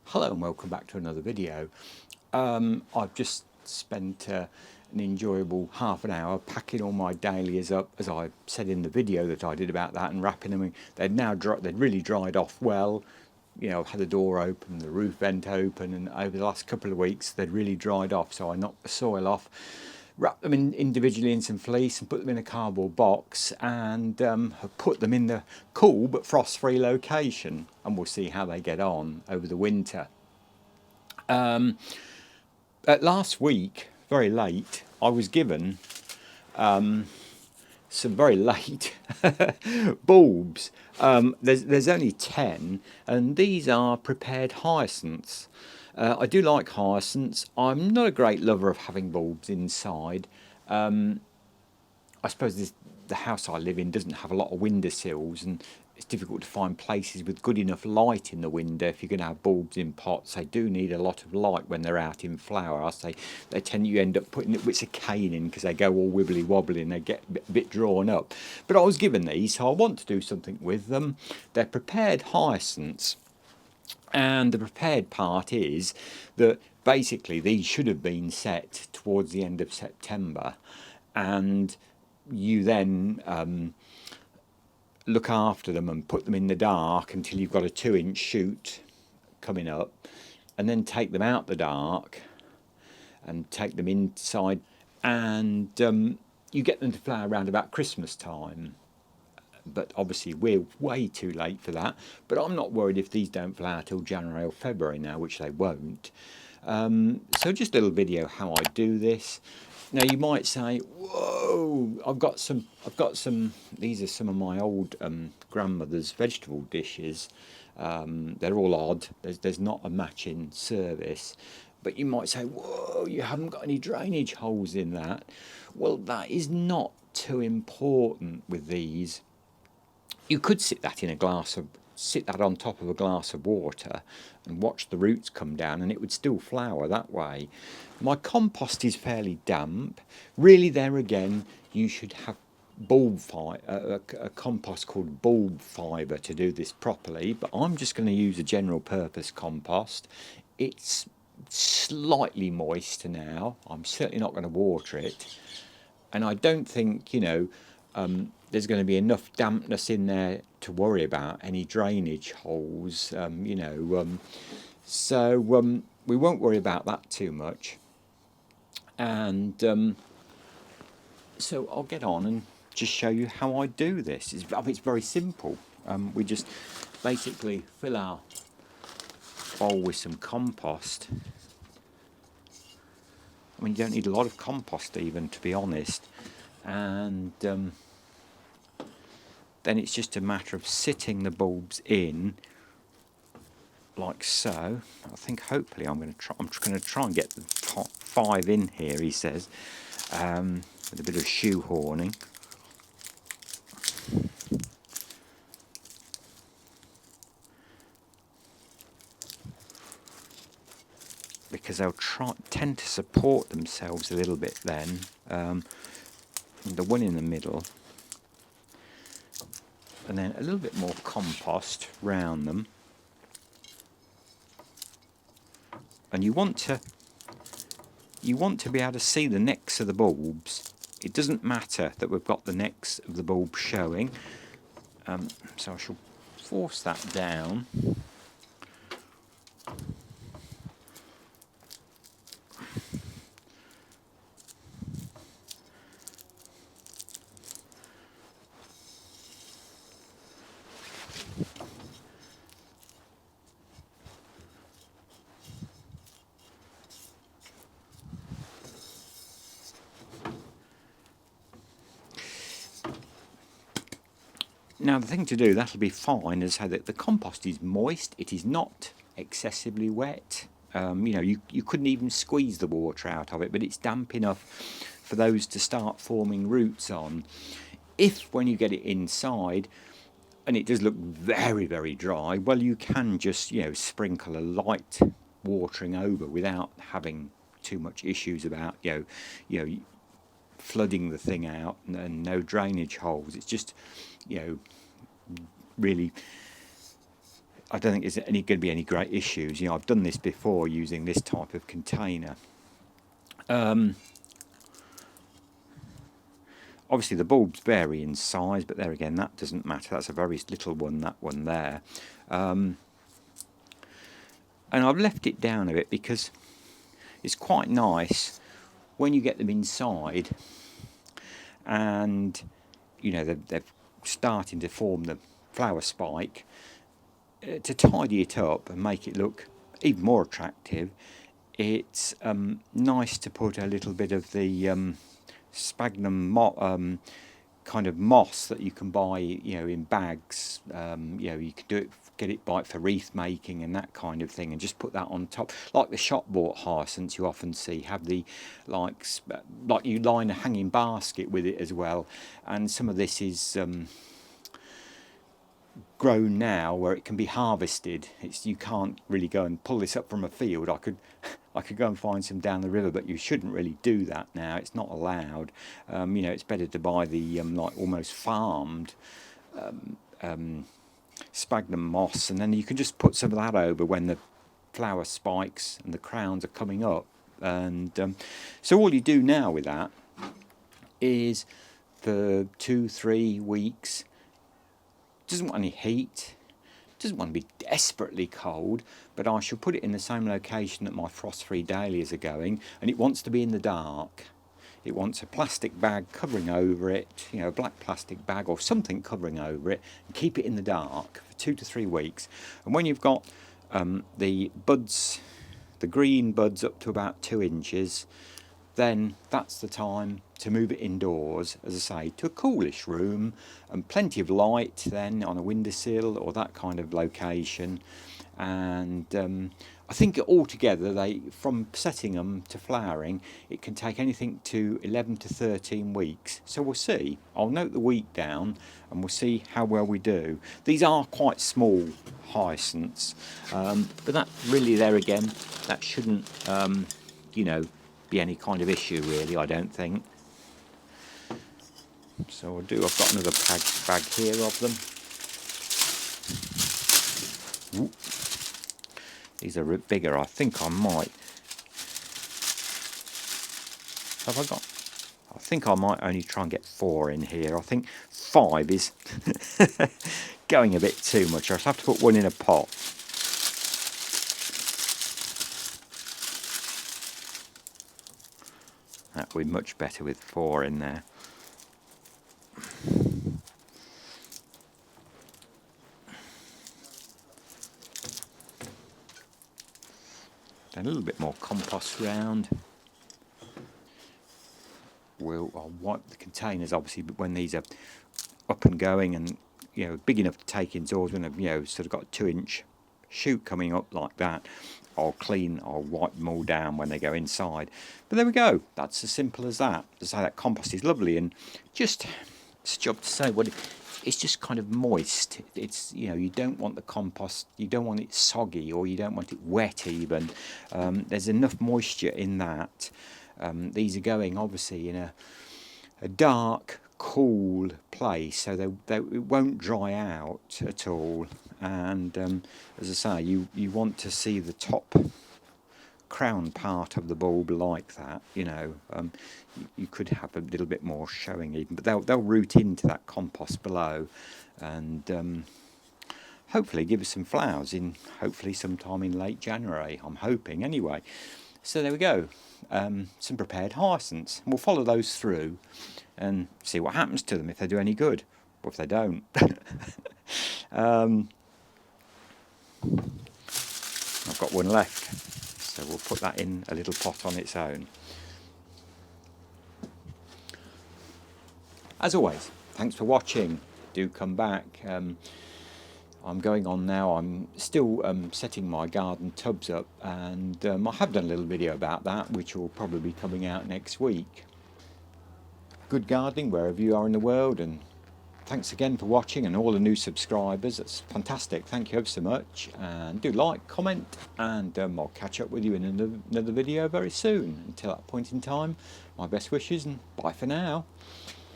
Hello and welcome back to another video. I've just spent an enjoyable half an hour packing all my dahlias up, as I said in the video that I did about that, and wrapping them in. They'd really dried off well. You know, I've had the door open, the roof vent open, and over the last couple of weeks they'd really dried off, so I knocked the soil off, wrapped them individually in some fleece and put them in a cardboard box, and have put them in the cool but frost-free location, and we'll see how they get on over the winter. Last week, very late, I was given some very late bulbs. There's only 10, and these are prepared hyacinths. I do like hyacinths. I'm not a great lover of having bulbs inside. I suppose the house I live in doesn't have a lot of window sills, and it's difficult to find places with good enough light in the window if you're going to have bulbs in pots. They do need a lot of light when they're out in flower. I say you end up putting bits of cane in because they go all wibbly wobbly and they get a bit drawn up. But I was given these, so I want to do something with them. They're prepared hyacinths, and the prepared part is that basically these should have been set towards the end of September, and you then look after them and put them in the dark until you've got a 2-inch shoot coming up, and then take them out the dark and take them inside, and you get them to flower around about Christmas time. But obviously we're way too late for that. But I'm not worried if these don't flower till January or February now, which they won't. So just a little video how I do this. Now you might say, whoa, I've got some, these are some of my old grandmother's vegetable dishes. They're all odd, there's not a matching service. But you might say, whoa, you haven't got any drainage holes in that. Well, that is not too important with these. You could sit that on top of a glass of water and watch the roots come down, and it would still flower that way. My compost is fairly damp. Really, there again, you should have a compost called bulb fibre to do this properly, but I'm just going to use a general purpose compost. It's slightly moist now. I'm certainly not going to water it, and I don't think, there's going to be enough dampness in there to worry about any drainage holes, so we won't worry about that too much. And so I'll get on and just show you how I do this. It's very simple. We just basically fill our bowl with some compost. I mean, you don't need a lot of compost even, to be honest. And then it's just a matter of sitting the bulbs in like so. I think hopefully I'm going to try and get the top 5 in here, he says, with a bit of shoehorning. Because they'll tend to support themselves a little bit then. The one in the middle, and then a little bit more compost round them. And you want to be able to see the necks of the bulbs. It doesn't matter that we've got the necks of the bulb showing. So I shall force that down. Now the thing to do, that'll be fine, is so that the compost is moist, it is not excessively wet. You couldn't even squeeze the water out of it, but it's damp enough for those to start forming roots on. If when you get it inside, and it does look very, very dry, well, you can just, sprinkle a light watering over without having too much issues about, flooding the thing out and no drainage holes. It's just, really, I don't think there's going to be any great issues. You know, I've done this before using this type of container. Obviously the bulbs vary in size, but there again, that doesn't matter. That's a very little one, that one there. And I've left it down a bit because it's quite nice when you get them inside and, you know, they're starting to form the flower spike, to tidy it up and make it look even more attractive. It's nice to put a little bit of the sphagnum kind of moss that you can buy, you know, in bags. You know, you can do it, get it by for wreath making and that kind of thing, and just put that on top, like the shop bought hyacinths you often see have the like you line a hanging basket with it as well. And some of this is grown now where it can be harvested. You can't really go and pull this up from a field. I could go and find some down the river, but you shouldn't really do that now. It's not allowed. You know, it's better to buy the like almost farmed sphagnum moss, and then you can just put some of that over when the flower spikes and the crowns are coming up. And so all you do now with that is for 2-3 weeks. Doesn't want any heat, doesn't want to be desperately cold, but I shall put it in the same location that my frost-free dahlias are going, and it wants to be in the dark. It wants a plastic bag covering over it, you know, a black plastic bag or something covering over it, and keep it in the dark for 2 to 3 weeks. And when you've got the buds, the green buds up to about 2 inches, then that's the time to move it indoors, as I say, to a coolish room and plenty of light then on a windowsill or that kind of location. And I think altogether, from setting them to flowering, it can take anything to 11 to 13 weeks. So we'll see. I'll note the week down and we'll see how well we do. These are quite small hyacinths, but that really, there again, that shouldn't, you know, be any kind of issue really, I don't think. So I've got another bag here of them. Ooh. These are a bit bigger. I think I might. I think I might only try and get 4 in here. I think 5 is going a bit too much. I'll have to put one in a pot. That would be much better with 4 in there. Then a little bit more compost round. I'll wipe the containers, obviously, but when these are up and going and, you know, big enough to take indoors, when I've, you know, sort of got a 2-inch shoot coming up like that, I'll wipe them all down when they go inside. But there we go. That's as simple as that. To say that compost is lovely, and just, it's a job to say what it's just kind of moist. It's, you know, you don't want the compost, you don't want it soggy, or you don't want it wet even. There's enough moisture in that. These are going obviously in a dark, cool place, so it won't dry out at all. And as I say, you want to see the top crown part of the bulb like that, you know. You could have a little bit more showing even, but they'll root into that compost below, and hopefully give us some flowers in, hopefully sometime in late January, I'm hoping anyway. So there we go, some prepared hyacinths. We'll follow those through and see what happens to them, if they do any good, or if they don't. I've got one left, so we'll put that in a little pot on its own. As always, thanks for watching. Do come back. I'm going on now. I'm still setting my garden tubs up, and I have done a little video about that, which will probably be coming out next week. Good gardening wherever you are in the world, and thanks again for watching, and all the new subscribers. That's fantastic. Thank you ever so much, and do like, comment, and I'll catch up with you in another video very soon. Until that point in time, my best wishes, and bye for now.